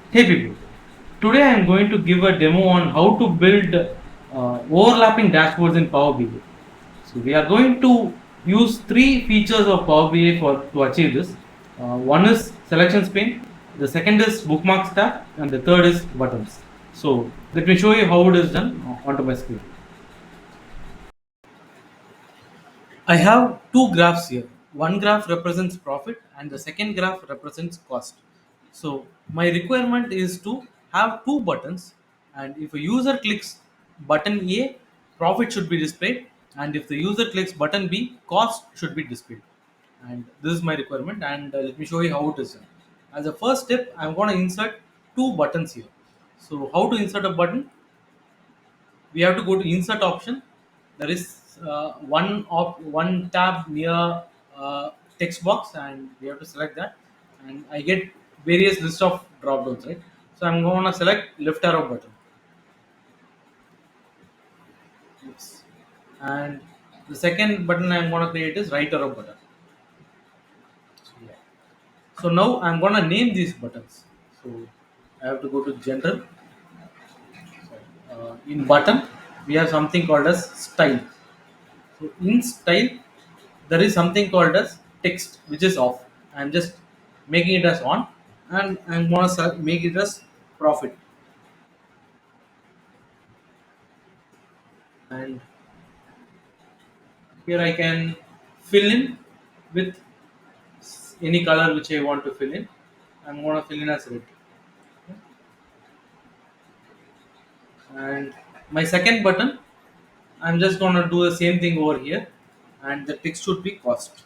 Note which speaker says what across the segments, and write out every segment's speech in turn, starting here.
Speaker 1: Hey people, today I am going to give a demo on how to build overlapping dashboards in Power BI. So we are going to use three features of Power BI for to achieve this. One is selections pane, the second is bookmarks tab, and the third is buttons. So let me show you how it is done onto my screen. I have two graphs here. One graph represents profit and the second graph represents cost. So my requirement is to have two buttons, and if a user clicks button A, profit should be displayed, and if the user clicks button B, cost should be displayed. And this is my requirement, and let me show you how it is done. As a first step, I'm going to insert two buttons here. So how to insert a button? We have to go to insert option. There is one tab near text box, and we have to select that, and I get various list of drop downs, right? So I'm going to select left arrow button. Yes. And the second button I'm going to create is right arrow button. So, yeah. So now I'm going to name these buttons. So I have to go to general. In button we have something called as style. So in style, there is something called as text, which is off. I'm just making it as on, and I'm gonna make it as profit. And here I can fill in with any color which I want to fill in. I'm gonna fill in as red. And my second button, I'm just gonna do the same thing over here, and the text should be cost.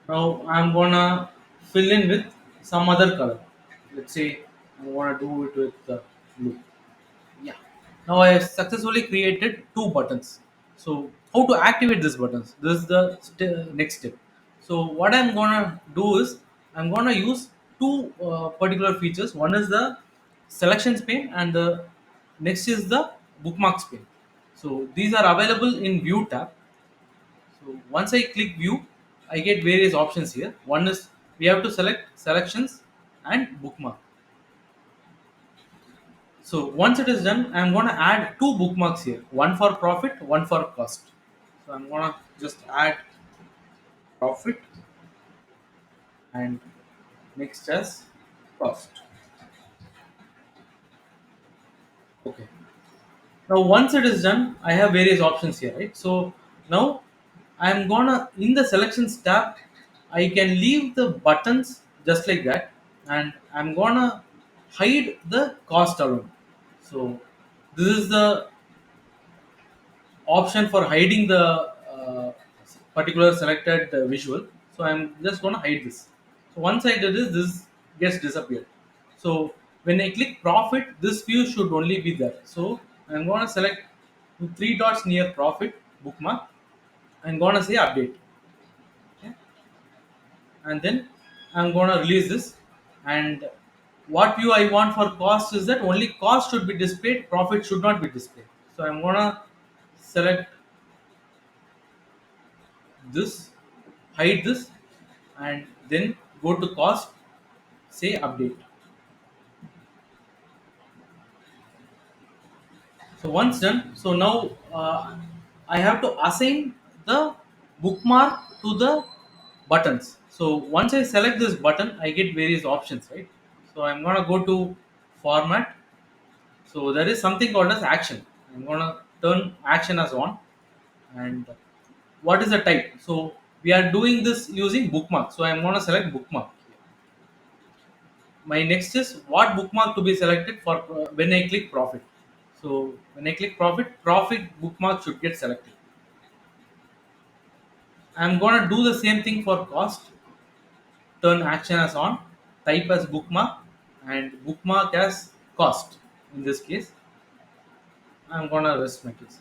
Speaker 1: Now I'm gonna fill in with some other color. Let's say I wanna do it with blue. Yeah. Now I have successfully created two buttons. So how to activate these buttons? This is the next step. So what I'm gonna do is I'm gonna use two particular features. One is the selections pane, and the next is the bookmarks pane. So these are available in view tab. So once I click view, I get various options here. One is we have to select selections and bookmark. So once it is done, I'm gonna add two bookmarks here. One for profit, one for cost. So I'm gonna just add profit and next as cost. Okay. Now once it is done, I have various options here, right? So now I'm gonna in the selections tab, I can leave the buttons just like that, and I'm gonna hide the cost alone. So this is the option for hiding the particular selected visual. So I'm just going to hide this. So once I did this gets disappeared. So when I click profit, this view should only be there. So I'm going to select three dots near profit bookmark. I'm going to say update. Okay? And then I'm going to release this. And what view I want for cost is that only cost should be displayed, profit should not be displayed. So I'm going to select this, hide this, and then go to cost, say update. So once done, so now I have to assign the bookmark to the buttons. So once I select this button, I get various options, right? So I'm gonna go to format. So there is something called as action. I'm gonna turn action as on. And what is the type? So we are doing this using bookmark, so I'm gonna select bookmark. My next is what bookmark to be selected for when I click profit. So when I click profit, profit bookmark should get selected. I'm gonna do the same thing for cost. Turn action as on, type as bookmark, and bookmark as cost. In this case, I'm gonna rest my case.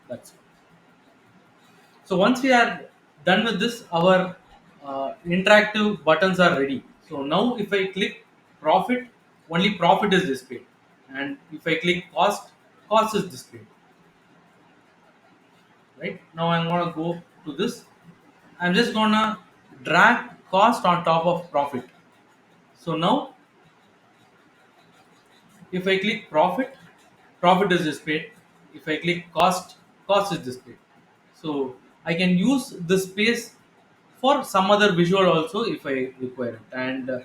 Speaker 1: That's all. So once we are done with this, our interactive buttons are ready. So now if I click profit, only profit is displayed, and if I click cost, cost is displayed. Right now I'm gonna go to this. I'm just gonna drag cost on top of profit. So now if I click profit, profit is displayed. If I click cost, cost is displayed. So I can use this space for some other visual also if I require it. And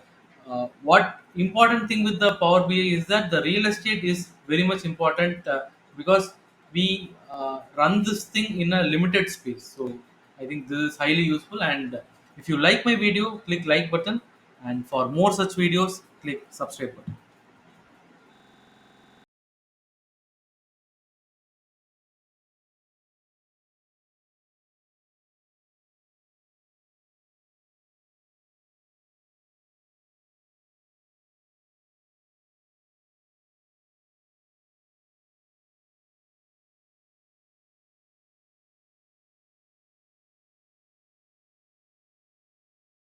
Speaker 1: what important thing with the Power BI is that the real estate is very much important because we run this thing in a limited space. So I think this is highly useful. And if you like my video, click like button. And for more such videos, click subscribe button.